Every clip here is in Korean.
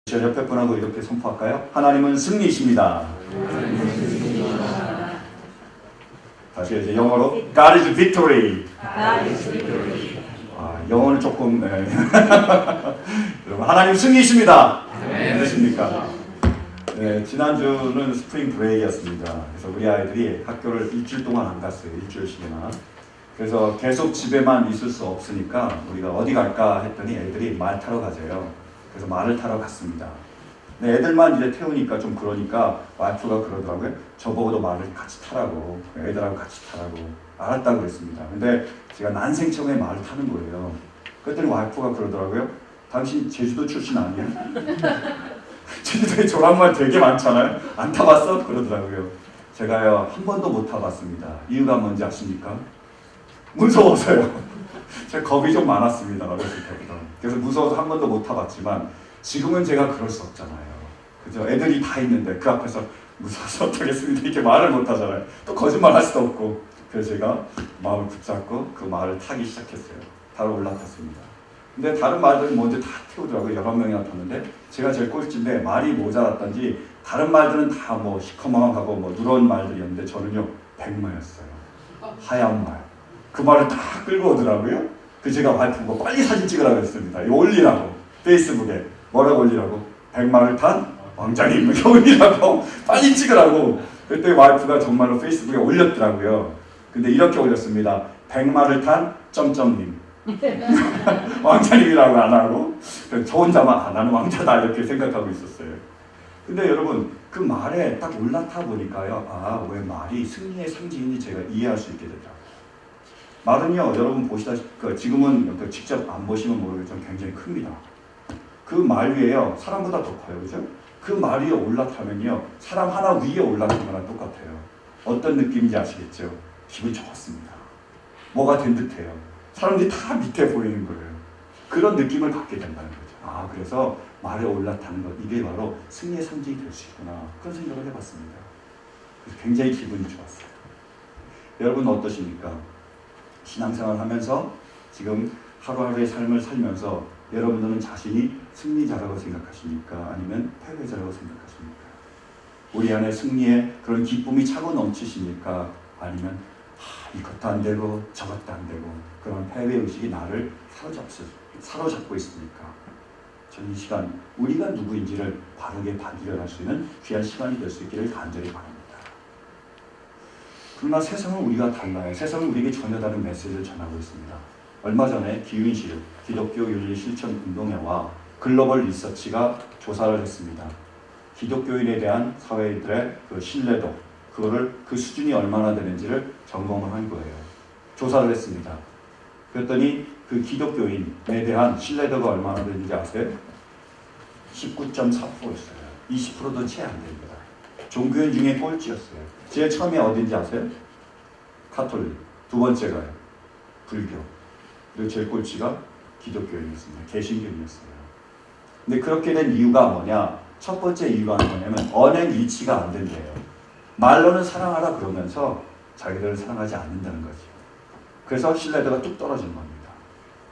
저 옆에 분하고 이렇게 선포할까요? 하나님은 승리이십니다. 다시 이제 영어로 God is victory. 영어는 조금 여러분 하나님 승리이십니다. 그러십니까? 네, 지난주는 스프링 브레이크였습니다. 그래서 우리 아이들이 학교를 일주일 동안 안 갔어요. 일주일씩이나. 그래서 계속 집에만 있을 수 없으니까 우리가 어디 갈까 했더니 애들이 말 타러 가재요. 그래서 말을 타러 갔습니다. 네, 애들만 이제 태우니까 좀 그러니까 와이프가 그러더라고요. 저보고도 말을 같이 타라고, 애들하고 같이 타라고. 알았다고 그랬습니다. 근데 제가 난생 처음에 말을 타는 거예요. 그랬더니 와이프가 그러더라고요. 당신 제주도 출신 아니야? 제주도에 조랑말 되게 많잖아요. 안 타봤어? 그러더라고요. 제가요 한 번도 못 타봤습니다. 이유가 뭔지 아십니까? 무서워서요. 제가 겁이 좀 많았습니다. 어렸을 때부터. 그래서 무서워서 한 번도 못 타봤지만 지금은 제가 그럴 수 없잖아요. 그죠? 애들이 다 있는데 그 앞에서 무서워서 어떡하겠습니다. 이렇게 말을 못 하잖아요. 또 거짓말 할 수도 없고. 그래서 제가 마음을 붙잡고 그 말을 타기 시작했어요. 타러 올라탔습니다. 근데 다른 말들은 먼저 다 태우더라고요. 여러 명이나 탔는데 제가 제일 꼴찌인데 말이 모자랐던지 다른 말들은 다 뭐 시커먼하고 뭐 누런 말들이었는데 저는요 백마였어요. 하얀 말. 그 말을 다 끌고 오더라고요. 그 제가 와이프 보고 빨리 사진 찍으라고 했습니다. 이거 올리라고. 페이스북에. 뭐라고 올리라고? 백마를 탄 왕자님. 이렇게 올리라고. 빨리 찍으라고. 그때 와이프가 정말로 페이스북에 올렸더라고요. 근데 이렇게 올렸습니다. 백마를 탄 점점님. 왕자님이라고 안 하고 저 혼자만 나는 왕자다 이렇게 생각하고 있었어요. 근데 여러분 그 말에 딱 올라타 보니까요. 왜 말이 승리의 상징인지 제가 이해할 수 있게 되더라고요. 말은요, 여러분 보시다시피 지금은 직접 안 보시면 모르겠지만 굉장히 큽니다. 그 말 위에요, 사람보다 더 커요, 그죠? 그 말 위에 올라타면요, 사람 하나 위에 올라타는 거랑 똑같아요. 어떤 느낌인지 아시겠죠? 기분이 좋았습니다. 뭐가 된 듯해요. 사람들이 다 밑에 보이는 거예요. 그런 느낌을 갖게 된다는 거죠. 그래서 말에 올라타는 것, 이게 바로 승리의 상징이 될 수 있구나. 그런 생각을 해봤습니다. 그래서 굉장히 기분이 좋았어요. 여러분 어떠십니까? 신앙생활 하면서 지금 하루하루의 삶을 살면서 여러분들은 자신이 승리자라고 생각하십니까? 아니면 패배자라고 생각하십니까? 우리 안에 승리의 그런 기쁨이 차고 넘치십니까? 아니면 이것도 안 되고 저것도 안 되고 그런 패배의식이 나를 사로잡고 있습니까? 저는 이 시간 우리가 누구인지를 바르게 발견할 수 있는 귀한 시간이 될 수 있기를 간절히 바랍니다. 그러나 세상은 우리가 달라요. 세상은 우리에게 전혀 다른 메시지를 전하고 있습니다. 얼마 전에 기윤실, 기독교 윤리 실천 운동회와 글로벌 리서치가 조사를 했습니다. 기독교인에 대한 사회인들의 그 신뢰도, 그 수준이 얼마나 되는지를 점검을 한 거예요. 조사를 했습니다. 그랬더니 그 기독교인에 대한 신뢰도가 얼마나 되는지 아세요? 19.4%였어요. 20%도 채 안 됩니다. 종교인 중에 꼴찌였어요. 제일 처음에 어딘지 아세요? 카톨릭. 두 번째가요. 불교. 그리고 제일 꼴찌가 기독교인이었습니다. 개신교인이었어요. 근데 그렇게 된 이유가 뭐냐? 첫 번째 이유가 뭐냐면 언행 일치가 안 된대요. 말로는 사랑하라 그러면서 자기들을 사랑하지 않는다는 거죠. 그래서 신뢰도가 뚝 떨어진 겁니다.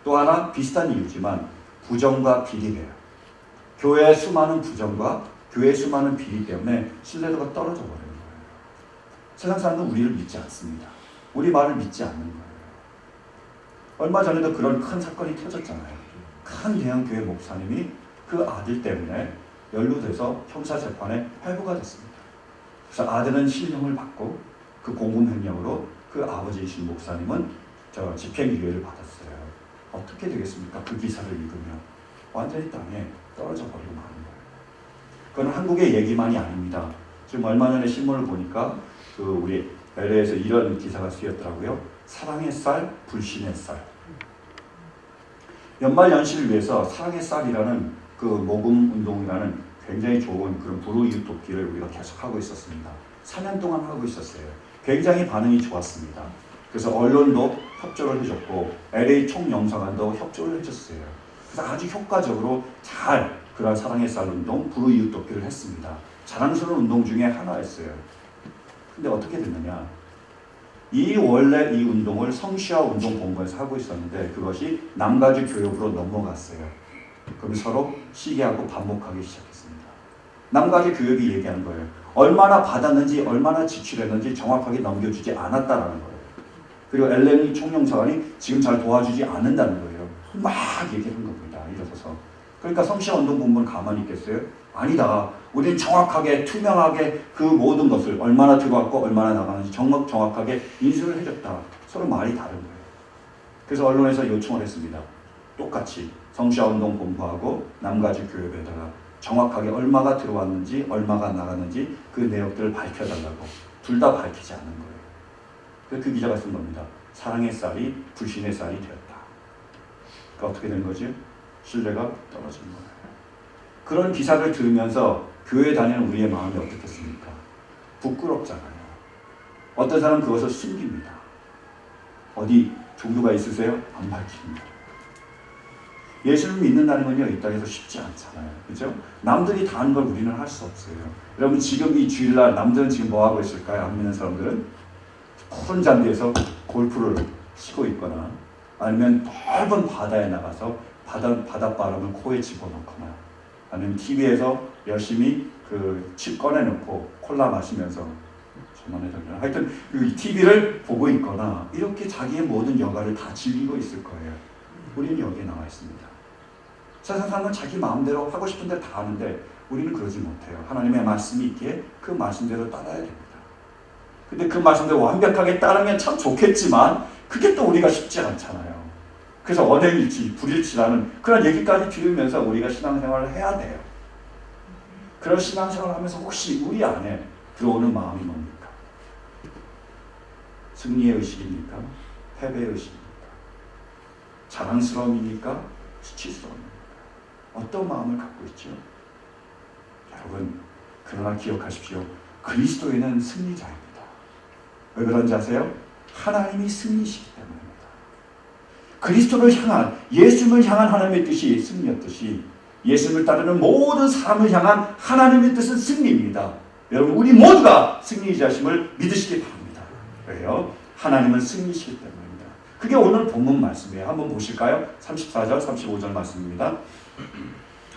또 하나 비슷한 이유지만 부정과 비리래요. 교회의 수많은 부정과 교회의 수많은 비리 때문에 신뢰도가 떨어져 버리는 거예요. 세상 사람들은 우리를 믿지 않습니다. 우리 말을 믿지 않는 거예요. 얼마 전에도 그런 큰 사건이 터졌잖아요. 큰 대형교회 목사님이 그 아들 때문에 연루돼서 형사재판에 회부가 됐습니다. 그래서 아들은 실형을 받고 그 공금횡령으로 그 아버지이신 목사님은 집행유예를 받았어요. 어떻게 되겠습니까? 그 기사를 읽으면 완전히 땅에 떨어져 버리고 마는 거예요. 그건 한국의 얘기만이 아닙니다. 지금 얼마 전에 신문을 보니까 우리 LA에서 이런 기사가 쓰였더라고요. 사랑의 쌀, 불신의 쌀. 연말연시를 위해서 사랑의 쌀이라는 그 모금 운동이라는 굉장히 좋은 그런 불우이웃 돕기를 우리가 계속 하고 있었습니다. 4년 동안 하고 있었어요. 굉장히 반응이 좋았습니다. 그래서 언론도 협조를 해줬고 LA 총영사관도 협조를 해줬어요. 그래서 아주 효과적으로 잘 그런 사랑의 쌀 운동, 불우이웃 돕기를 했습니다. 자랑스러운 운동 중에 하나였어요. 근데 어떻게 됐느냐? 원래 이 운동을 성시화 운동 본부에서 하고 있었는데 그것이 남가주 교육으로 넘어갔어요. 그럼 서로 시기하고 반목하기 시작했습니다. 남가주 교육이 얘기하는 거예요. 얼마나 받았는지 얼마나 지출했는지 정확하게 넘겨주지 않았다라는 거예요. 그리고 엘렌이 총영사관이 지금 잘 도와주지 않는다는 거예요. 막 얘기하는 겁니다. 일어서서. 그러니까 성시운동 본부는 가만히 있겠어요? 아니다. 우리는 정확하게 투명하게 그 모든 것을 얼마나 들어왔고 얼마나 나가는지 정확하게 인수를 해줬다. 서로 말이 다른 거예요. 그래서 언론에서 요청을 했습니다. 똑같이 성시운동 본부하고 남가주 교육에다가 정확하게 얼마가 들어왔는지 얼마가 나갔는지 그 내역들을 밝혀달라고. 둘 다 밝히지 않는 거예요. 그래서 그 기자가 쓴 겁니다. 사랑의 쌀이 불신의 쌀이 되었다. 그러니까 어떻게 된 거죠? 신뢰가 떨어진 거예요. 그런 기사를 들으면서 교회 다니는 우리의 마음이 어떻겠습니까? 부끄럽잖아요. 어떤 사람은 그것을 숨깁니다. 어디 종교가 있으세요? 안 밝힙니다. 예수를 믿는다는 건요, 이 땅에서 쉽지 않잖아요. 그죠? 남들이 다 하는 걸 우리는 할 수 없어요. 여러분, 지금 이 주일날 남들은 지금 뭐 하고 있을까요? 안 믿는 사람들은 푸른 잔디에서 골프를 치고 있거나 아니면 넓은 바다에 나가서 바닷바람을 코에 집어넣거나 아니면 TV에서 열심히 그 칩 꺼내놓고 콜라 마시면서 하여튼 이 TV를 보고 있거나 이렇게 자기의 모든 여가를 다 즐기고 있을 거예요. 우리는 여기에 나와 있습니다. 세상 사람은 자기 마음대로 하고 싶은 대로 다 하는데 우리는 그러지 못해요. 하나님의 말씀이 있기에 그 말씀대로 따라야 됩니다. 근데 그 말씀대로 완벽하게 따르면 참 좋겠지만 그게 또 우리가 쉽지 않잖아요. 그래서 언행일치, 불일치라는 그런 얘기까지 들으면서 우리가 신앙생활을 해야 돼요. 그런 신앙생활을 하면서 혹시 우리 안에 들어오는 마음이 뭡니까? 승리의 의식입니까? 패배의 의식입니까? 자랑스러움입니까? 수치스러움입니까? 어떤 마음을 갖고 있죠? 여러분, 그러나 기억하십시오. 그리스도인은 승리자입니다. 왜 그런지 아세요? 하나님이 승리시기 때문입니다. 그리스도를 향한, 예수님을 향한 하나님의 뜻이 승리였듯이 예수님을 따르는 모든 사람을 향한 하나님의 뜻은 승리입니다. 여러분, 우리 모두가 승리자심을 믿으시기 바랍니다. 왜요? 하나님은 승리시기 때문입니다. 그게 오늘 본문 말씀이에요. 한번 보실까요? 34절, 35절 말씀입니다.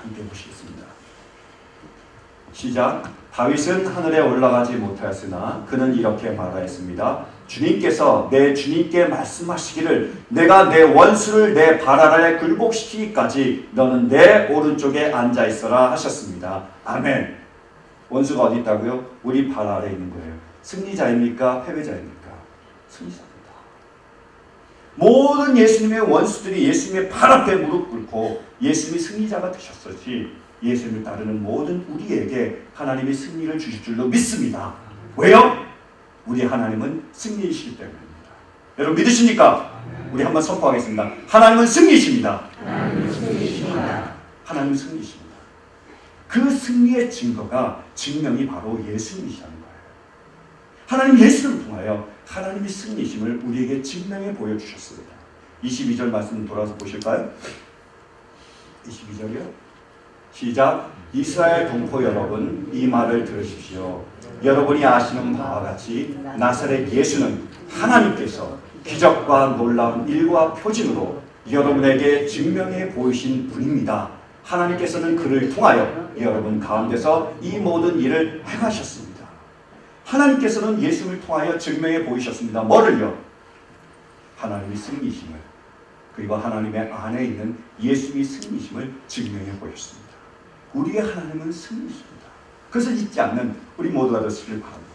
함께 보시겠습니다. 시작. 다윗은 하늘에 올라가지 못하였으나 그는 이렇게 말하였습니다. 주님께서 내 주님께 말씀하시기를 내가 내 원수를 내 발 아래 굴복시키기까지 너는 내 오른쪽에 앉아 있어라 하셨습니다. 아멘. 원수가 어디 있다고요? 우리 발 아래 있는 거예요. 승리자입니까? 패배자입니까? 승리자입니다. 모든 예수님의 원수들이 예수님의 발 앞에 무릎 꿇고 예수님이 승리자가 되셨듯이 예수님을 따르는 모든 우리에게 하나님이 승리를 주실 줄로 믿습니다. 왜요? 우리 하나님은 승리이시기 때문입니다. 여러분 믿으십니까? 우리 한번 선포하겠습니다. 하나님은 승리이십니다. 하나님은 승리이십니다. 하나님은 승리이십니다. 그 승리의 증거가 증명이 바로 예수님이시라는 거예요. 하나님 예수를 통하여 하나님이 승리이심을 우리에게 증명해 보여주셨습니다. 22절 말씀 돌아서 보실까요? 22절이요. 시작. 이스라엘 동포 여러분, 이 말을 들으십시오. 여러분이 아시는 바와 같이 나사렛 예수는 하나님께서 기적과 놀라운 일과 표징으로 여러분에게 증명해 보이신 분입니다. 하나님께서는 그를 통하여 여러분 가운데서 이 모든 일을 행하셨습니다. 하나님께서는 예수를 통하여 증명해 보이셨습니다. 뭐를요? 하나님의 승리심을, 그리고 하나님의 안에 있는 예수의 승리심을 증명해 보였습니다. 우리의 하나님은 승리십니다. 그래서 잊지 않는 우리 모두가 되시길 바랍니다.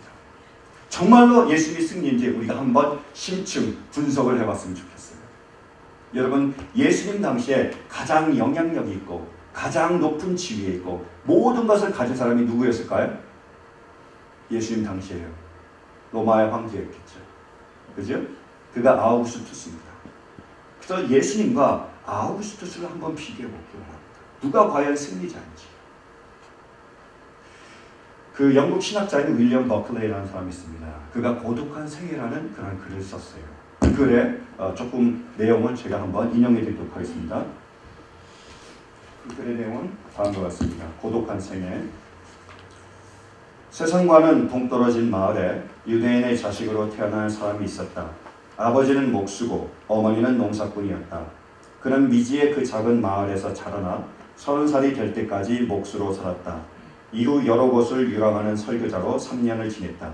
정말로 예수님이 승리인지 우리가 한번 심층 분석을 해봤으면 좋겠어요. 여러분, 예수님 당시에 가장 영향력이 있고 가장 높은 지위에 있고 모든 것을 가진 사람이 누구였을까요? 예수님 당시에요. 로마의 황제였겠죠. 그죠? 그가 아우구스투스입니다. 그래서 예수님과 아우구스투스를 한번 비교해 보기 바랍니다. 누가 과연 승리자인지. 그 영국 신학자인 윌리엄 버클레이라는 사람이 있습니다. 그가 고독한 생애라는 그런 글을 썼어요. 그 글에 조금 내용을 제가 한번 인용해 드리도록 하겠습니다. 그 글의 내용은 다음과 같습니다. 고독한 생애. 세상과는 동떨어진 마을에 유대인의 자식으로 태어난 사람이 있었다. 아버지는 목수고 어머니는 농사꾼이었다. 그는 미지의 그 작은 마을에서 자라나 30살이 될 때까지 몫으로 살았다. 이후 여러 곳을 유랑하는 설교자로 3년을 지냈다.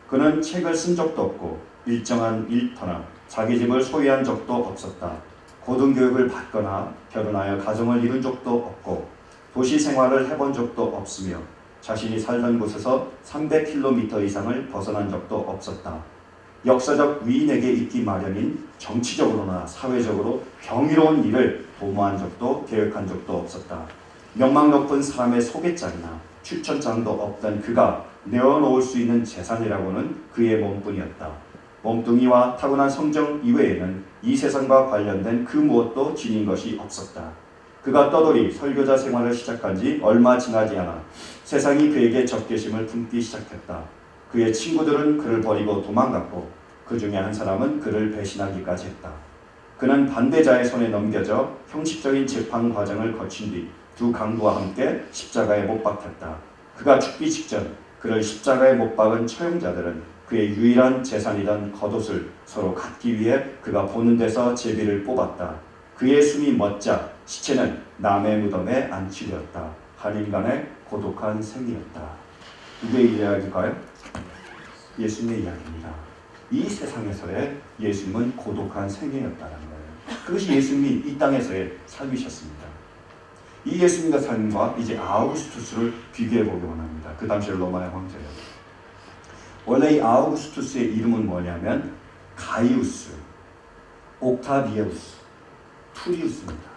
그는 책을 쓴 적도 없고 일정한 일터나 자기 집을 소유한 적도 없었다. 고등교육을 받거나 결혼하여 가정을 이룬 적도 없고 도시 생활을 해본 적도 없으며 자신이 살던 곳에서 300km 이상을 벗어난 적도 없었다. 역사적 위인에게 있기 마련인 정치적으로나 사회적으로 경이로운 일을 도모한 적도 계획한 적도 없었다. 명망 높은 사람의 소개장이나 추천장도 없던 그가 내어놓을 수 있는 재산이라고는 그의 몸뿐이었다. 몸뚱이와 타고난 성정 이외에는 이 세상과 관련된 그 무엇도 지닌 것이 없었다. 그가 떠돌이 설교자 생활을 시작한 지 얼마 지나지 않아 세상이 그에게 적개심을 품기 시작했다. 그의 친구들은 그를 버리고 도망갔고 그 중에 한 사람은 그를 배신하기까지 했다. 그는 반대자의 손에 넘겨져 형식적인 재판 과정을 거친 뒤 두 강도와 함께 십자가에 못 박혔다. 그가 죽기 직전 그를 십자가에 못 박은 처형자들은 그의 유일한 재산이던 겉옷을 서로 갖기 위해 그가 보는 데서 제비를 뽑았다. 그의 숨이 멎자 시체는 남의 무덤에 안치되었다. 한 인간의 고독한 생이었다. 누구의 이야기일까요? 예수님의 이야기입니다. 이 세상에서의 예수님은 고독한 생애였다는 거예요. 그것이 예수님이 이 땅에서의 삶이셨습니다. 이 예수님의 삶과 이제 아우구스투스를 비교해 보기 원합니다. 그 당시 로마의 황제예요. 원래 이 아우구스투스의 이름은 뭐냐면 가이우스, 옥타비우스, 투리우스입니다.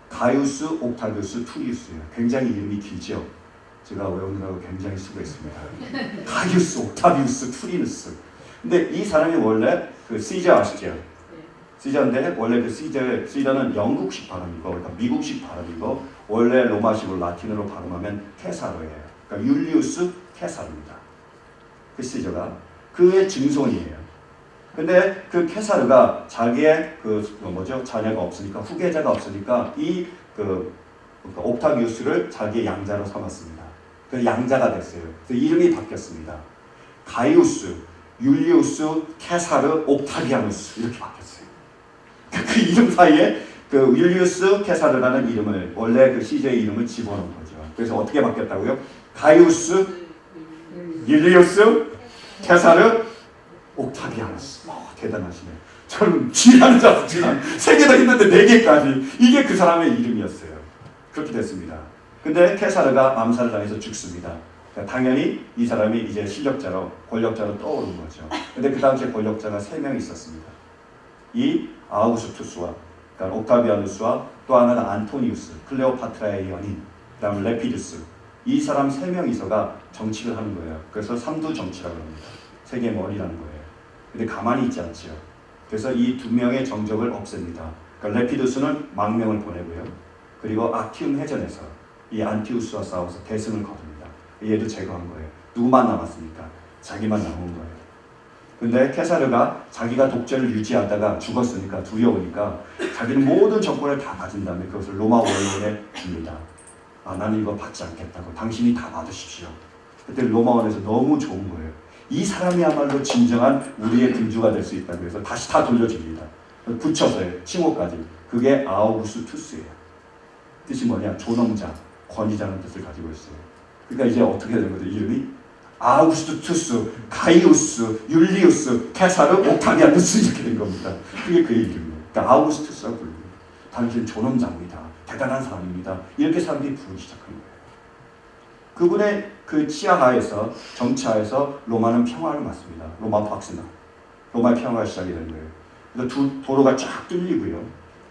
가이우스, 옥타비우스, 투리우스예요. 굉장히 이름이 길죠. 제가 외우느라고 굉장히 수고했습니다. 가이우스, 옥타비우스, 투리우스. 근데 이 사람이 원래 그 시저 아시죠? 시저인데 원래 그 시저는 영국식 발음이고 그러니까 미국식 발음이고 원래 로마식으로 라틴어로 발음하면 케사로예요. 그러니까 율리우스 케사르입니다. 그 시저가 그의 증손이에요. 근데 그 케사르가 자기의 자녀가 없으니까 후계자가 없으니까 그러니까 옥타비우스를 자기의 양자로 삼았습니다. 그래서 양자가 됐어요. 그래서 이름이 바뀌었습니다. 가이우스, 율리우스, 케사르, 옥타비아누스 이렇게 바뀌었어요. 그 이름 사이에 그 율리우스 케사르라는 이름을 원래 그 시저의 이름을 집어넣은 거죠. 그래서 어떻게 바뀌었다고요? 가이우스, 율리우스, 케사르, 옥타비아누스. 대단하시네. 저는 G라는 자도 G란 3개 더 있는데 4개까지 이게 그 사람의 이름이었어요. 그렇게 됐습니다. 근데 케사르가 암살을 당해서 죽습니다. 그러니까 당연히 이 사람이 이제 실력자로 권력자로 떠오른 거죠. 근데 그 당시에 권력자가 3명 있었습니다. 이 아우구스투스와 그러니까 옥타비아누스와 또 하나가 안토니우스, 클레오파트라의 연인, 그 다음 레피두스. 이 사람 3명이서가 정치를 하는 거예요. 그래서 삼두 정치라고 합니다. 세계의 머리라는 거예요. 근데 가만히 있지 않죠. 그래서 이 2명의 정적을 없앱니다. 그러니까 레피두스는 망명을 보내고요. 그리고 아키움 해전에서 이 안티우스와 싸워서 대승을 거둡니다. 얘도 제거한 거예요. 누구만 남았습니까? 자기만 남은 거예요. 근데 케사르가 자기가 독재를 유지하다가 죽었으니까 두려우니까 자기는 모든 정권을 다 가진 다음에 그것을 로마 원론에 줍니다. 나는 이거 받지 않겠다고. 당신이 다 받으십시오. 그때 로마원에서 너무 좋은 거예요. 이 사람이야말로 진정한 우리의 군주가 될 수 있다고 해서 다시 다 돌려줍니다. 붙여서요. 칭호까지. 그게 아우구스투스예요. 뜻이 뭐냐? 존엄자, 권위자는 뜻을 가지고 있어요. 그러니까 이제 어떻게 되는 거죠? 이름이 아우구스투스, 가이우스, 율리우스, 케사르, 옥타비아누스 이렇게 된 겁니다. 그게 그의 이름이에요. 그러니까 아우구스투스라고 부릅니다. 당신은 존엄자입니다. 대단한 사람입니다. 이렇게 사람들이 부르기 시작한 거예요. 그분의 그 치하하에서 정치하에서 로마는 평화를 맞습니다. 로마 박스나 로마의 평화가 시작이 된 거예요. 그래서 도로가 쫙 뚫리고요.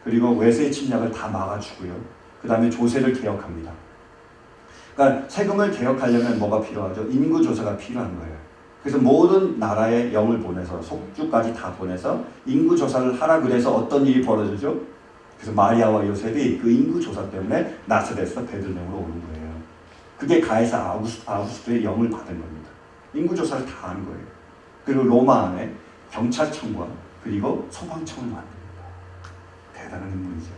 그리고 외세 침략을 다 막아주고요. 그 다음에 조세를 개혁합니다. 그러니까 세금을 개혁하려면 뭐가 필요하죠? 인구조사가 필요한 거예요. 그래서 모든 나라의 영을 보내서 속주까지 다 보내서 인구조사를 하라 그래서 어떤 일이 벌어지죠? 그래서 마리아와 요셉이 그 인구조사 때문에 나사렛에서 베들레헴으로 오는 거예요. 그게 가이사 아우구스투스의 영을 받은 겁니다. 인구조사를 다 하는 거예요. 그리고 로마 안에 경찰청과 그리고 소방청을 만듭니다. 대단한 인물이죠.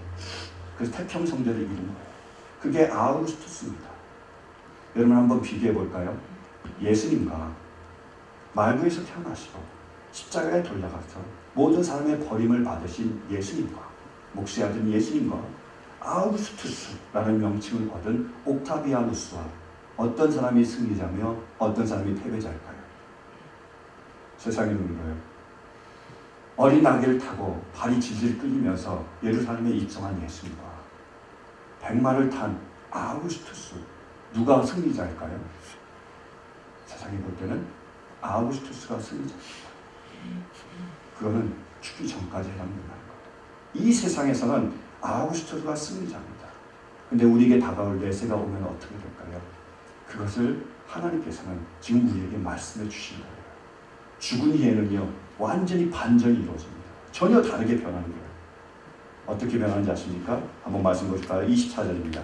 그래서 태평성대를 이룬 거예요. 그게 아우구스투스입니다. 여러분 한번 비교해 볼까요? 예수님과 말구에서 태어나시고 십자가에 돌려가서 모든 사람의 버림을 받으신 예수님과 목수의 아들 예수님과 아우구스투스라는 명칭을 얻은 옥타비아누스와 어떤 사람이 승리자며 어떤 사람이 패배자일까요? 세상에 있는 거예요. 어린 나귀를 타고 발이 질질 끌리면서 예루살렘에 입성한 예수님과 백마를 탄 아우구스투스, 누가 승리자일까요? 세상이 볼 때는 아우구스투스가 승리자입니다. 그거는 죽기 전까지 해당된다는 거예요. 이 세상에서는 아우구스투스가 승리자입니다. 근데 우리에게 다가올 내세가 오면 어떻게 될까요? 그것을 하나님께서는 지금 우리에게 말씀해 주신 거예요. 죽은 이에는요, 완전히 반전이 이루어집니다. 전혀 다르게 변하는 거예요. 어떻게 변하는지 아십니까? 한번 말씀 보실까요? 24절입니다.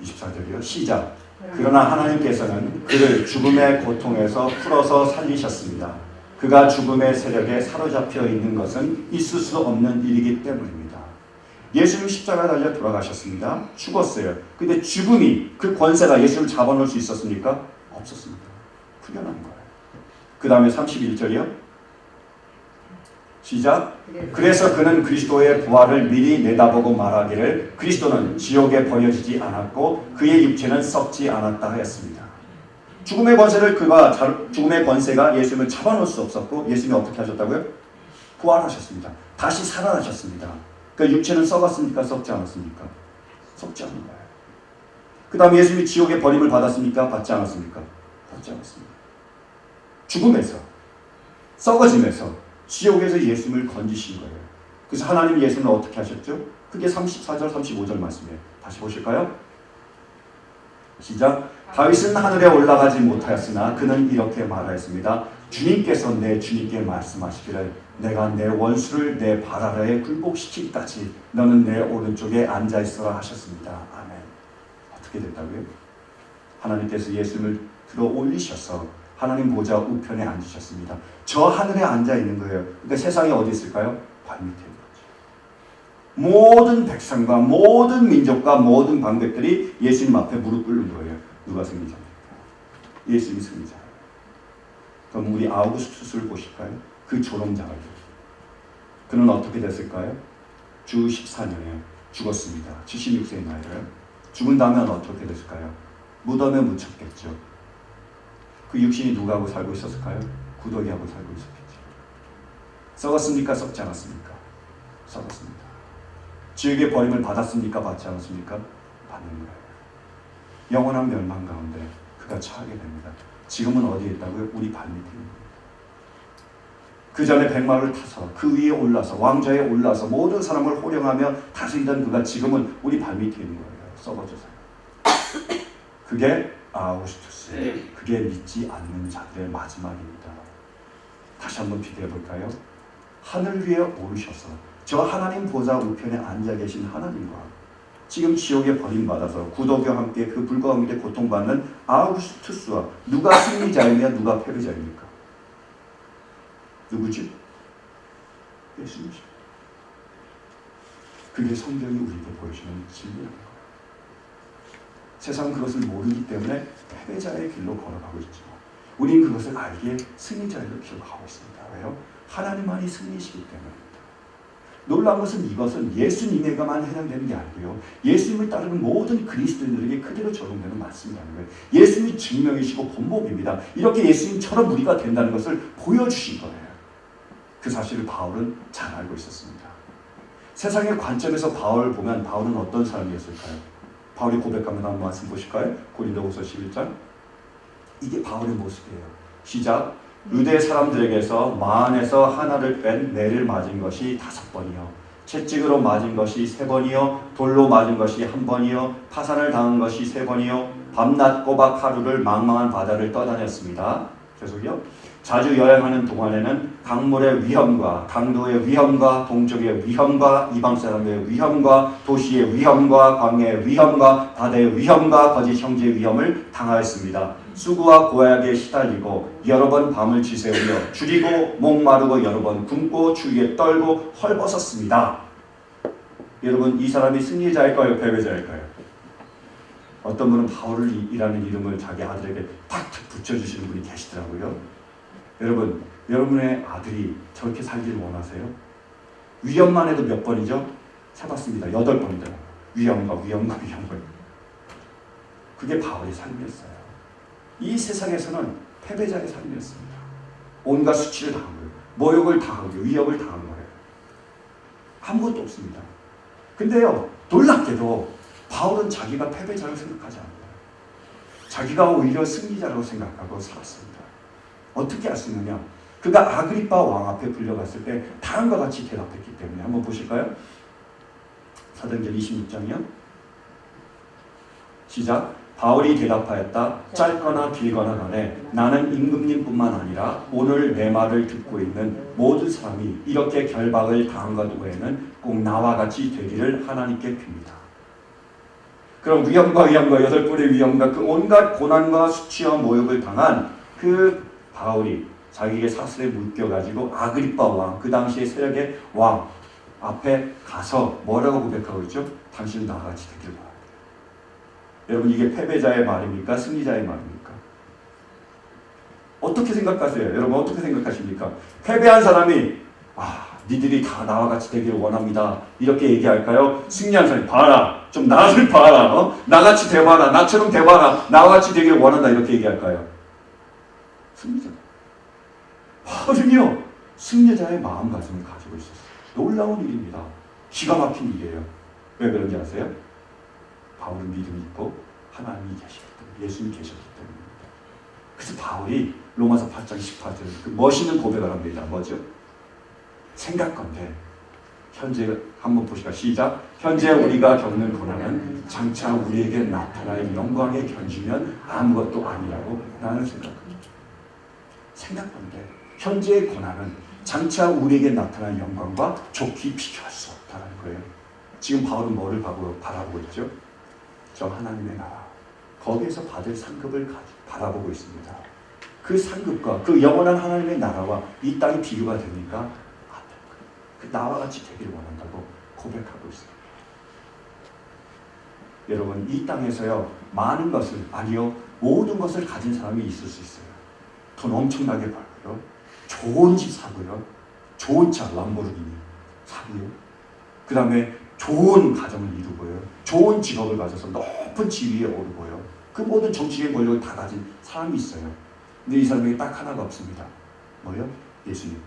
24절이요. 시작. 그러나 하나님께서는 그를 죽음의 고통에서 풀어서 살리셨습니다. 그가 죽음의 세력에 사로잡혀 있는 것은 있을 수 없는 일이기 때문입니다. 예수님 십자가 달려 돌아가셨습니다. 죽었어요. 근데 죽음이, 그 권세가 예수를 잡아놓을 수 있었습니까? 없었습니다. 풀려난 거예요. 그 다음에 31절이요. 시작. 그래서 그는 그리스도의 부활을 미리 내다보고 말하기를 그리스도는 지옥에 버려지지 않았고 그의 육체는 썩지 않았다 하였습니다. 죽음의 권세가 예수님을 잡아놓을 수 없었고 예수님이 어떻게 하셨다고요? 부활하셨습니다. 다시 살아나셨습니다. 그러니까 육체는 썩었습니까? 썩지 않았습니까? 썩지 않은 거예요. 그 다음에 예수님이 지옥에 버림을 받았습니까? 받지 않았습니까? 받지 않았습니다. 죽음에서, 썩어짐에서, 지옥에서 예수님을 건지신 거예요. 그래서 하나님 예수님을 어떻게 하셨죠? 그게 34절, 35절 말씀이에요. 다시 보실까요? 시작. 다윗은 하늘에 올라가지 못하였으나 그는 이렇게 말하였습니다. 주님께서 내 주님께 말씀하시기를 내가 내 원수를 내 발 아래에 굴복시키기까지 너는 내 오른쪽에 앉아있어라 하셨습니다. 아멘. 어떻게 됐다고요? 하나님께서 예수님을 들어 올리셔서 하나님 보좌 우편에 앉으셨습니다. 저 하늘에 앉아있는 거예요. 그러니까 세상에 어디 있을까요? 발밑에 있는 거죠. 모든 백성과 모든 민족과 모든 방백들이 예수님 앞에 무릎 꿇는 거예요. 누가 승리자입니까? 예수님이 승리자예요. 그럼 우리 아우구스투스를 보실까요? 그 조롱자가요. 그는 어떻게 됐을까요? 주 14년에 죽었습니다. 76세의 나이를. 죽은 다음엔 어떻게 됐을까요? 무덤에 묻혔겠죠. 그 육신이 누구하고 살고 있었을까요? 구더기하고 살고 있었겠죠. 썩었습니까? 썩지 않았습니까? 썩었습니다. 지옥의 버림을 받았습니까? 받지 않았습니까? 받는 거예요. 영원한 멸망 가운데 그가 처하게 됩니다. 지금은 어디에 있다고요? 우리 발밑에 있는 겁니다. 그 전에 백마를 타서 그 위에 올라서 왕좌에 올라서 모든 사람을 호령하며 다스리던 그가 지금은 우리 발밑에 있는 거예요. 썩어져서요. 그게 아우구스투스, 그게 믿지 않는 자들의 마지막입니다. 다시 한번 비교해 볼까요? 하늘 위에 오르셔서 저 하나님 보좌 우편에 앉아 계신 하나님과 지금 지옥에 버림받아서 구더기와 함께 그 불과 가운데 고통받는 아우구스투스와 누가 승리자이며 누가 패배자입니까? 누구지? 예수님이죠. 그게 성경이 우리에게 보여주는 진리라는 거예요. 세상은 그것을 모르기 때문에 패배자의 길로 걸어가고 있죠. 우리는 그것을 알기에 승리자의 길로 가고 있습니다. 왜요? 하나님만이 승리시기 때문입니다. 놀라운 것은 이것은 예수님에게만 해당되는 게 아니고요. 예수님을 따르는 모든 그리스도인들에게 그대로 적용되는 말씀이라는 거예요. 예수님이 증명이시고 본보기입니다. 이렇게 예수님처럼 우리가 된다는 것을 보여주신 거예요. 그 사실을 바울은 잘 알고 있었습니다. 세상의 관점에서 바울을 보면 바울은 어떤 사람이었을까요? 바울이 고백하면 한번 말씀 보실까요? 고린도후서 11장. 이게 바울의 모습이에요. 시작. 유대 사람들에게서 만에서 하나를 뺀 매를 맞은 것이 5번이요. 채찍으로 맞은 것이 3번이요. 돌로 맞은 것이 1번이요. 파산을 당한 것이 3번이요. 밤낮 꼬박 하루를 망망한 바다를 떠다녔습니다. 계속요. 자주 여행하는 동안에는 강물의 위험과 강도의 위험과 동족의 위험과 이방 사람의 위험과 도시의 위험과 광야의 위험과 바다의 위험과 거짓 형제의 위험을 당하였습니다. 수구와 고약에 시달리고 여러 번 밤을 지새우며 줄이고 목마르고 여러 번 굶고 추위에 떨고 헐벗었습니다. 여러분, 이 사람이 승리자일까요? 패배자일까요? 어떤 분은 바울이라는 이름을 자기 아들에게 탁탁 붙여주시는 분이 계시더라고요. 여러분, 여러분의 아들이 저렇게 살기를 원하세요? 위험만 해도 몇 번이죠? 세봤습니다. 8번이더라고요. 위험과. 그게 바울의 삶이었어요. 이 세상에서는 패배자의 삶이었습니다. 온갖 수치를 당한 거예요. 모욕을 당한 거예요. 위협을 당한 거예요. 아무것도 없습니다. 근데요, 놀랍게도 바울은 자기가 패배자라고 생각하지 않아요. 자기가 오히려 승리자라고 생각하고 살았습니다. 어떻게 알 수 있느냐? 그가 아그리빠 왕 앞에 불려갔을 때 다음과 같이 대답했기 때문에 한번 보실까요? 사도행전 26장이요. 시작. 바울이 대답하였다. 짧거나 길거나 간에 나는 임금님뿐만 아니라 오늘 내 말을 듣고 있는 모든 사람이 이렇게 결박을 당한 것 외에는 꼭 나와 같이 되기를 하나님께 빕니다. 그럼 위험과 8번의 위험과 그 온갖 고난과 수치와 모욕을 당한 그 바울이 자기의 사슬에 묶여가지고 아그리빠 왕, 그 당시의 세력의 왕 앞에 가서 뭐라고 고백하고 있죠? 당신은 나와 같이 되길 바랍니다. 여러분, 이게 패배자의 말입니까? 승리자의 말입니까? 어떻게 생각하세요? 여러분, 어떻게 생각하십니까? 패배한 사람이 니들이 다 나와 같이 되기를 원합니다. 이렇게 얘기할까요? 승리한 사람이 봐라. 좀 나를 봐라. 나같이 돼봐라. 나처럼 돼봐라. 나와 같이 되기를 원한다. 이렇게 얘기할까요? 승리자. 바울은요, 승리자의 마음가짐을 가지고 있었어요. 놀라운 일입니다. 기가 막힌 일이에요. 왜 그런지 아세요? 바울은 믿음이 있고 하나님이 계시기 때문에, 예수님이 계셨기 때문입니다. 그래서 바울이 로마서 8장 18절 그 멋있는 고백을 합니다. 뭐죠? 생각건대 현재 한번 보시까 시작. 현재 우리가 겪는 고난은 장차 우리에게 나타날 영광에 견주면 아무것도 아니라고 나는 생각합니다. 생각건대 현재의 고난은 장차 우리에게 나타날 영광과 좋게 비교할 수 없다는 거예요. 지금 바울은 뭐를 바라보고 있죠? 저 하나님의 나라, 거기에서 받을 상급을 바라보고 있습니다. 그 상급과 그 영원한 하나님의 나라와 이 땅이 비교가 됩니까? 안 됩니다. 그 나와 같이 되길 원한다고 고백하고 있습니다. 여러분, 이 땅에서요, 많은 것을, 아니요, 모든 것을 가진 사람이 있을 수 있어요. 돈 엄청나게 벌고요, 좋은 집 사고요, 좋은 차 람보르기니 사고요, 그 다음에 좋은 가정을 이루고요, 좋은 직업을 가져서 높은 지위에 오르고요, 그 모든 정치적인 권력을 다 가진 사람이 있어요. 근데 이 사람에게 딱 하나가 없습니다. 뭐요? 예수님.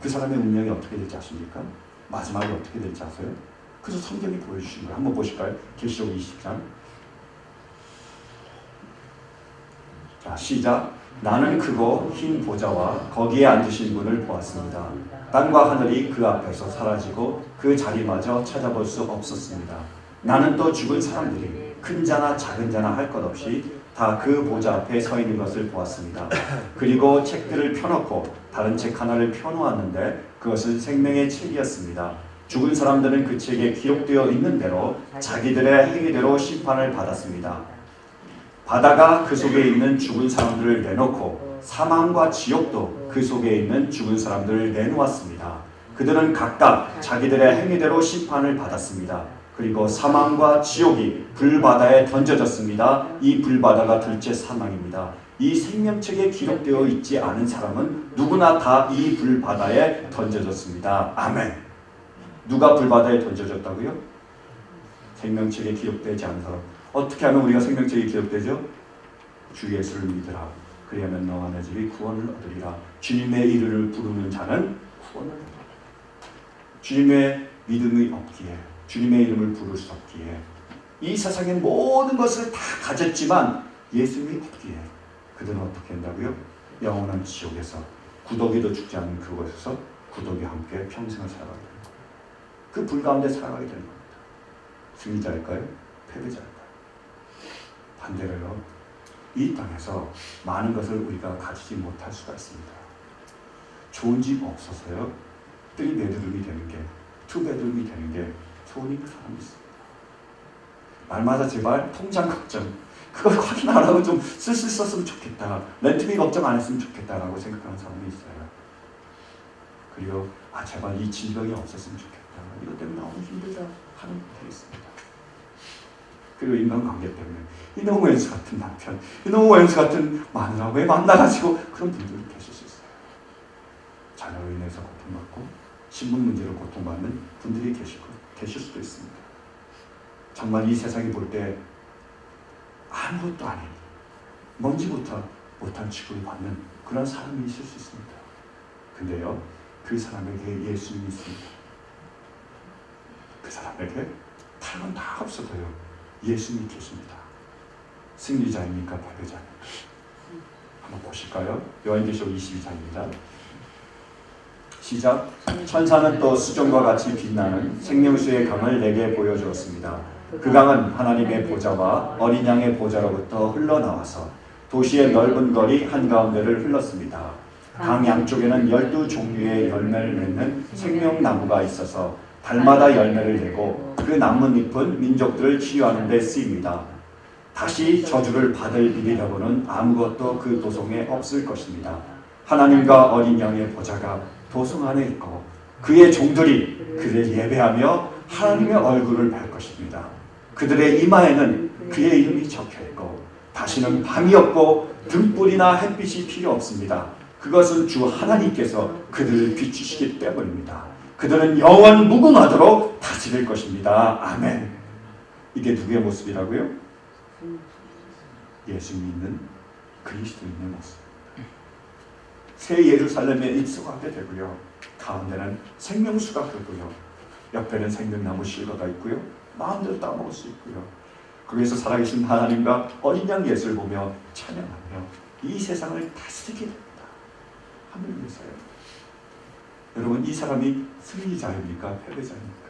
그 사람의 운명이 어떻게 될지 아십니까? 마지막에 어떻게 될지 아세요? 그래서 성경이 보여주신 거예요. 한번 보실까요? 계시록 20장. 자, 시작. 나는 크고 흰 보좌와 거기에 앉으신 분을 보았습니다. 땅과 하늘이 그 앞에서 사라지고 그 자리마저 찾아볼 수 없었습니다. 나는 또 죽은 사람들이 큰 자나 작은 자나 할 것 없이 다 그 보좌 앞에 서 있는 것을 보았습니다. 그리고 책들을 펴놓고 다른 책 하나를 펴놓았는데 그것은 생명의 책이었습니다. 죽은 사람들은 그 책에 기록되어 있는 대로 자기들의 행위대로 심판을 받았습니다. 바다가 그 속에 있는 죽은 사람들을 내놓고 사망과 지옥도 그 속에 있는 죽은 사람들을 내놓았습니다. 그들은 각각 자기들의 행위대로 심판을 받았습니다. 그리고 사망과 지옥이 불바다에 던져졌습니다. 이 불바다가 둘째 사망입니다. 이 생명책에 기록되어 있지 않은 사람은 누구나 다 이 불바다에 던져졌습니다. 아멘. 누가 불바다에 던져졌다고요? 생명책에 기록되지 않은 사람. 어떻게 하면 우리가 생명책에 기록되죠? 주 예수를 믿으라. 그리하면 너와 내 집이 구원을 얻으리라. 주님의 이름을 부르는 자는 구원을 얻으리라. 주님의 믿음이 없기에, 주님의 이름을 부를 수 없기에, 이 세상의 모든 것을 다 가졌지만 예수님이 없기에 그들은 어떻게 한다고요? 영원한 지옥에서 구더기도 죽지 않는 그곳에서 구더기와 함께 평생을 살아가게 됩니다. 그 불 가운데 살아가게 되는 겁니다. 승리자일까요? 패배자일까요? 반대로요, 이 땅에서 많은 것을 우리가 가지지 못할 수가 있습니다. 좋은 집 없어서요, 3베드룸이 되는 게, 2베드룸이 되는 게 좋은 사람이 있습니다. 날마다 제발 통장 걱정, 그걸 확인 안 하고 좀 쓸 수 있었으면 좋겠다, 렌트비 걱정 안 했으면 좋겠다라고 생각하는 사람이 있어요. 그리고 제발 이 질병이 없었으면 좋겠다, 이것 때문에 너무 힘들다 하는 분들이 있습니다. 그리고 인간관계 때문에 이놈의 왼수 같은 남편, 이놈의 왼수 같은 마누라 왜 만나가지고, 그런 분들이 계실 수 있어요. 자녀로 인해서 고통받고, 신분 문제로 고통받는 분들이 계실 수도 있습니다. 정말 이 세상이 볼 때 아무것도 아닌 먼지부터 못한 취급을 받는 그런 사람이 있을 수 있습니다. 근데요, 그 사람에게 예수님이 있습니다. 그 사람에게 다른 다 없어도요, 예수님이 계십니다. 승리자입니까? 패배자입니까? 한번 보실까요? 요한계시록 22장입니다. 시작. 천사는 또 수정과 같이 빛나는 생명수의 강을 내게 보여주었습니다. 그 강은 하나님의 보좌와 어린 양의 보좌로부터 흘러나와서 도시의 넓은 거리 한가운데를 흘렀습니다. 강 양쪽에는 12종류의 열매를 맺는 생명나무가 있어서 달마다 열매를 내고 그 나뭇잎은 민족들을 치유하는 데 쓰입니다. 다시 저주를 받을 일이라고는 아무것도 그 도성에 없을 것입니다. 하나님과 어린 양의 보좌가 도성 안에 있고 그의 종들이 그를 예배하며 하나님의 얼굴을 뵐 것입니다. 그들의 이마에는 그의 이름이 적혀있고 다시는 밤이 없고 등불이나 햇빛이 필요 없습니다. 그것은 주 하나님께서 그들을 비추시기 때문입니다. 그들은 영원 무궁하도록 다스릴 것입니다. 아멘. 이게 누구의 모습이라고요? 예수 믿는 그리스도인의 모습. 새 예루살렘에 입성하게 되고요. 가운데는 생명수가 흐르고요. 옆에는 생명나무 실과가 있고요. 마음대로 따먹을 수 있고요. 거기에서 살아계신 하나님과 어린 양 예수를 보며 찬양하며 이 세상을 다스리게 됩니다. 하늘 위에서요. 여러분, 이 사람이 승리자입니까? 패배자입니까?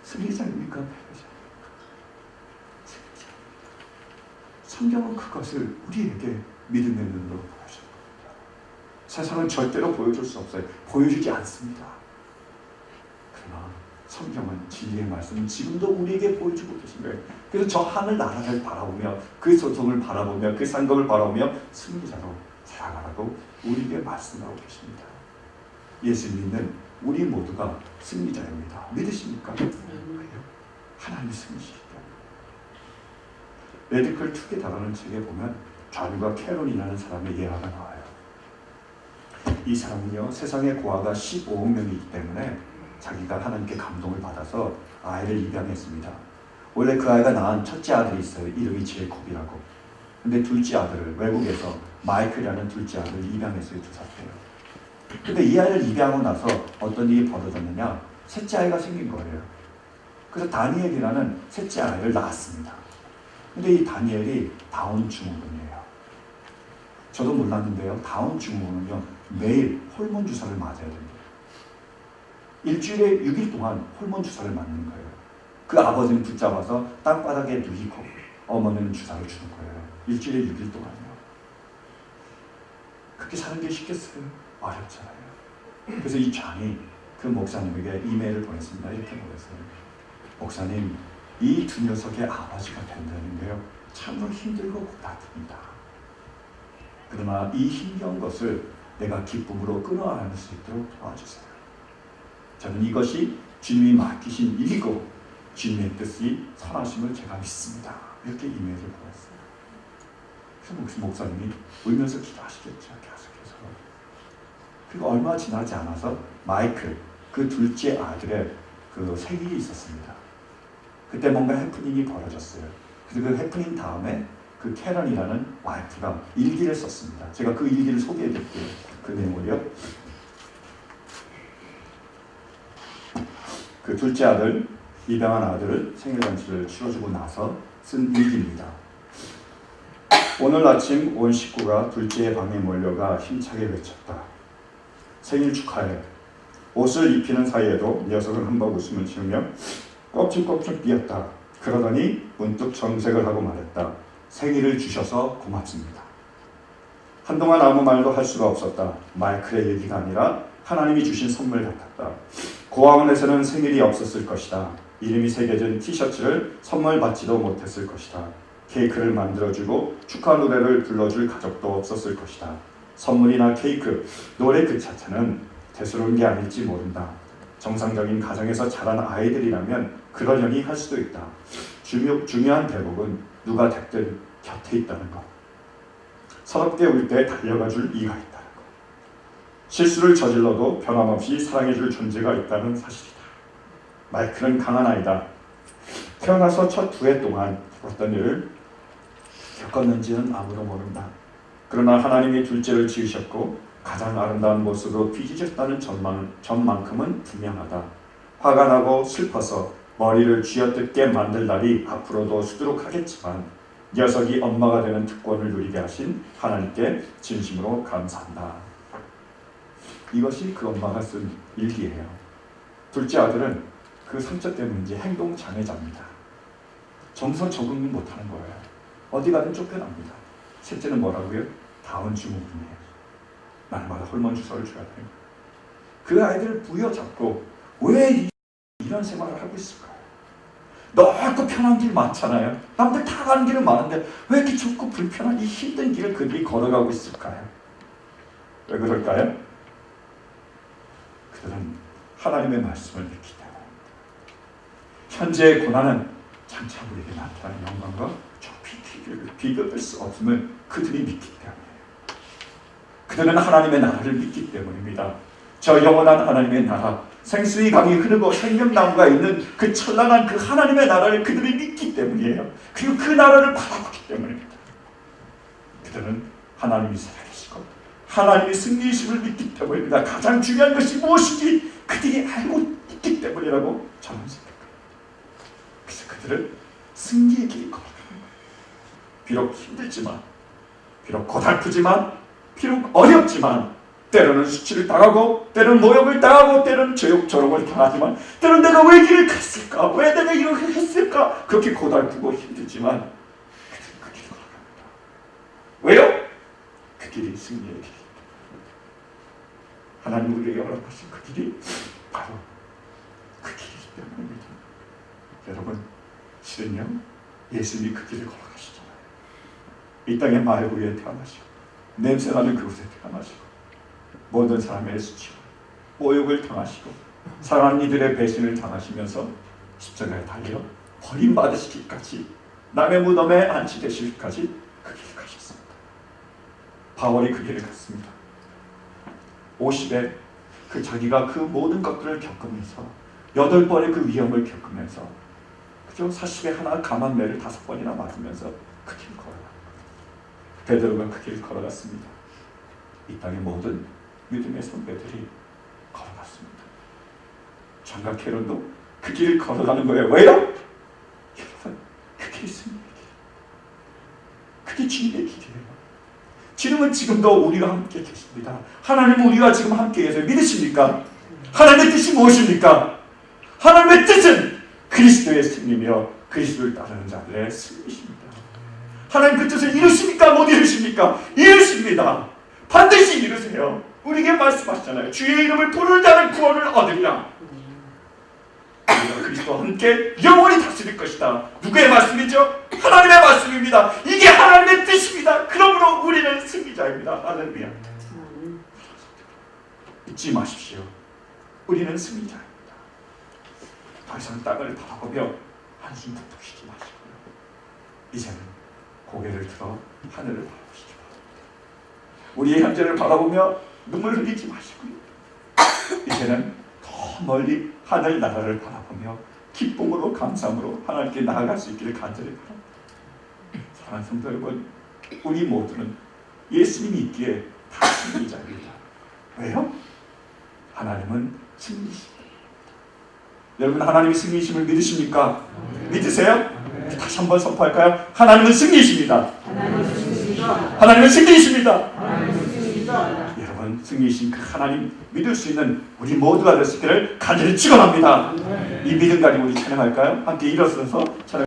승리자입니까? 패배자입니까? 승리자. 성경은 그것을 우리에게 믿음의 눈으로 보여줄 겁니다. 세상은 절대로 보여줄 수 없어요. 보여주지 않습니다. 그러나 성경은 진리의 말씀은 지금도 우리에게 보여주고 계신 거예요. 그래서 저 하늘 나라를 바라보며 그 소통을 바라보며 그 상급을 바라보며 승리자로 살아가라고 우리에게 말씀하고 계십니다. 예수 믿는 우리 모두가 승리자입니다. 믿으십니까? 하나님이 승리시기 때문에. 레디컬 투게 다라는 책에 보면 존과 캐롤이라는 사람의 예화가 나와요. 이 사람은요, 세상의 고아가 15억 명이기 때문에 자기가 하나님께 감동을 받아서 아이를 입양했습니다. 원래 그 아이가 낳은 첫째 아들이 있어요. 이름이 제이콥이라고. 근데 둘째 아들을 외국에서 마이클이라는 둘째 아들을 입양했어요. 2살 때요. 근데 이 아이를 입양하고 나서 어떤 일이 벌어졌느냐, 셋째 아이가 생긴 거예요. 그래서 다니엘이라는 셋째 아이를 낳았습니다. 근데 이 다니엘이 다운 증후군이에요. 저도 몰랐는데요, 다운 증후군은요, 매일 호르몬 주사를 맞아야 됩니다. 일주일에 6일 동안 호르몬 주사를 맞는 거예요. 그 아버지는 붙잡아서 땅바닥에 누이고 어머니는 주사를 주는 거예요. 일주일에 6일 동안요. 그렇게 사는 게 쉽겠어요? 어렵잖아요. 그래서 이 장이 그 목사님에게 이메일을 보냈습니다. 이렇게 보냈어요. 목사님, 이 두 녀석의 아버지가 된다는 게요, 참으로 힘들고 고달픕니다. 그러나 이 힘겨운 것을 내가 기쁨으로 끊어낼 수 있도록 도와주세요. 저는 이것이 주님이 맡기신 일이고 주님의 뜻이 선하심을 제가 믿습니다. 이렇게 이메일을 보냈어요. 그래서 목사님이 울면서 기도하시겠죠. 계속해서. 그리고 얼마 지나지 않아서 마이클, 그 둘째 아들의 그 생일이 있었습니다. 그때 뭔가 해프닝이 벌어졌어요. 그래서 그 해프닝 다음에 그 캐런이라는 와이프가 일기를 썼습니다. 제가 그 일기를 소개해드릴게요. 그 내용을요. 그 둘째 아들, 입양한 아들을 생일잔치를 치러주고 나서 쓴 일기입니다. 오늘 아침 온 식구가 둘째의 방에 몰려가 힘차게 외쳤다. 생일 축하해. 옷을 입히는 사이에도 녀석은 한번 웃음을 지으며 껍질껍질 삐었다. 그러더니 문득 정색을 하고 말했다. 생일을 주셔서 고맙습니다. 한동안 아무 말도 할 수가 없었다. 마이클의 얘기가 아니라 하나님이 주신 선물 같았다. 고아원에서는 생일이 없었을 것이다. 이름이 새겨진 티셔츠를 선물 받지도 못했을 것이다. 케이크를 만들어주고 축하 노래를 불러줄 가족도 없었을 것이다. 선물이나 케이크, 노래 그 자체는 대수로운 게 아닐지 모른다. 정상적인 가정에서 자란 아이들이라면 그러려니 할 수도 있다. 중요한 대목은 누가 됐든 곁에 있다는 것. 서럽게 울 때 달려가 줄 이가 있다는 것. 실수를 저질러도 변함없이 사랑해줄 존재가 있다는 사실이다. 마이클은 강한 아이다. 태어나서 첫 2해 동안 어떤 일을 겪었는지는 아무도 모른다. 그러나 하나님이 둘째를 지으셨고 가장 아름다운 모습으로 빚으셨다는 점만큼은 분명하다. 화가 나고 슬퍼서 머리를 쥐어뜯게 만들 날이 앞으로도 수두룩하겠지만 녀석이 엄마가 되는 특권을 누리게 하신 하나님께 진심으로 감사한다. 이것이 그 엄마가 쓴 일기예요. 둘째 아들은 그 상처 때문인지 행동 장애자입니다. 정서 적응을 못하는 거예요. 어디 가든 쫓겨납니다. 셋째는 뭐라고요? 다운 증후군이에요. 날마다 호르몬 주사를 줘야 돼요. 그 아이들을 부여잡고 왜 이런 생활을 하고 있을까요? 넓고 편한 길 많잖아요. 남들 다 가는 길은 많은데 왜 이렇게 좁고 불편한 이 힘든 길을 그들이 걸어가고 있을까요? 왜 그럴까요? 그들은 하나님의 말씀을 믿기 때문입니다. 현재의 고난은 장차 우리에게 나타나는 영광과 저 비교될 수 없음을 그들이 믿기 때문이에요. 그들은 하나님의 나라를 믿기 때문입니다. 저 영원한 하나님의 나라, 생수의 강이 흐르고 생명나무가 있는 그 찬란한 그 하나님의 나라를 그들이 믿기 때문이에요. 그리고 그 나라를 바라보기 때문입니다. 그들은 하나님이 살아계시고 하나님이 승리이심을 믿기 때문입니다. 가장 중요한 것이 무엇인지 그들이 알고 있기 때문이라고 저는 생각합니다. 그래서 그들은 승리의 길을 걸어가는 거예요. 비록 힘들지만, 비록 고달프지만, 비록 어렵지만, 때로는 수치를 당하고, 때로는 모욕을 당하고, 때로는 저욕을 당하지만, 때로는 내가 왜 길을 갔을까? 왜 내가 이렇게 했을까? 그렇게 고달프고 힘들지만 그들은 그 길을 걸어갑니다. 왜요? 그 길이 승리의 길입니다. 하나님 우리에게 허락하신 그 길이 바로 그 길이기 때문입니다. 여러분, 실은요, 예수님이 그 길을 걸어가시잖아요. 이 땅의 마을 위에 태어나시고 냄새나는 그곳에 태어나시고 모든 사람의 수치와 모욕을 당하시고 사랑하는 이들의 배신을 당하시면서 십자가에 달려 버림받으시기까지 남의 무덤에 안치되시기까지 그 길을 가셨습니다. 바울이 그 길을 갔습니다. 50에 그 자기가 그 모든 것들을 겪으면서 8번의 그 위험을 겪으면서 그죠? 40에 하나 감한 매를 5번이나 맞으면서 그 길을 걸어갑니다. 베드로가 그 길을 걸어갔습니다. 이 땅의 모든 믿음의 선배들이 걸어갔습니다. 장각 캐론도 그 길을 걸어가는 거예요. 왜요? 여러분, 그 길이 승리의 길. 그게 주님의 길이에요. 주님은 지금도 우리와 함께 계십니다. 하나님은 우리와 지금 함께 계세요. 믿으십니까? 하나님의 뜻이 무엇입니까? 하나님의 뜻은 그리스도의 승리며 그리스도를 따르는 자들의 승리십니다. 하나님 그 뜻을 이루십니까? 못 이루십니까? 이루십니다. 반드시 이루세요. 우리에게 말씀하시잖아요. 주의 이름을 부르는 자는 구원을 얻으리라. 우리가 그리스도와 함께 영원히 다스릴 것이다. 누구의 말씀이죠? 하나님의 말씀입니다. 이게 하나님의 뜻입니다. 그러므로 우리는 승리자입니다. 할렐루야. 잊지 마십시오. 우리는 승리자입니다. 더 이상 땅을 바라보며 한숨 푹푹 쉬지 마시고요. 이제는 고개를 들어 하늘을 바라보시기 바랍니다. 우리의 현재를 바라보며 눈물 흘리지 마시고요. 이제는 더 멀리 하늘 나라를 바라보며 기쁨으로 감사함으로 하나님께 나아갈 수 있기를 간절히 바랍니다. 사랑하는 성도 여러분, 우리 모두는 예수님이 있기에 다 승리자입니다. 왜요? 하나님은 승리십니다. 여러분, 하나님이 승리심을 믿으십니까? 믿으세요? 다시 한번 선포할까요? 하나님은 승리이십니다. 하나님은 승리이십니다. 여러분, 승리이신 그 하나님 믿을 수 있는 우리 모두가 될 수 있기를 간절히 축원합니다. 이 믿음 가지고 우리 찬양할까요? 함께 일어서서 찬양.